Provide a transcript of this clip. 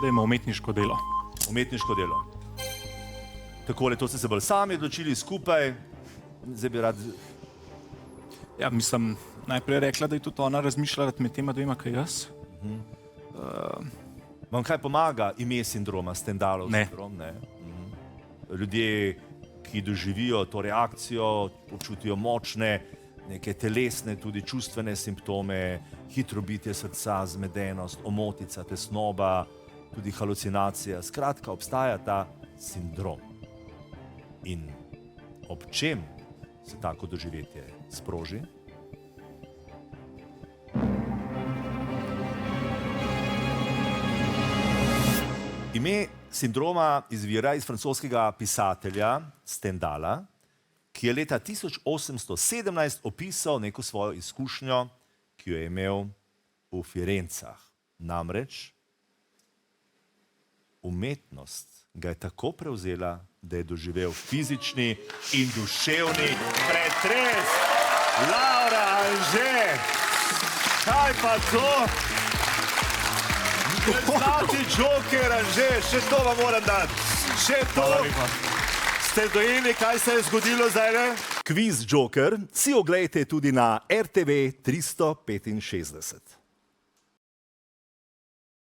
Dajmo umetniško delo. Umetniško delo. Takole, to ste se bolj sami odločili skupaj. Zdaj bi rad... Ja, mislim, najprej rekla, da je tudi ona razmišljala med tema dvema, kaj jaz. Vam kaj pomaga ime sindroma, Stendhalov Ne. sindrom? Ne. Ljudje, ki doživijo to reakcijo, občutijo močne, neke telesne, tudi čustvene simptome, hitro bitje srca, zmedenost, omotica, tesnoba, tudi halucinacija. Skratka, obstaja ta sindrom. In ob čem se tako doživetje sproži? Ime sindroma izvira iz francoskega pisatelja Stendhala, ki je leta 1817 opisal neko svojo izkušnjo, ki jo je imel v Firencah. Namreč umetnost ga je tako prevzela, da je doživel fizični in duševni pretres. Laura, Anže, kaj pa to? Zlati Joker, Anže, še to vam moram dati. Še to. Ste dojeli, kaj se je zgodilo zdaj, ne? Kviz Joker si oglejte tudi na RTV 365.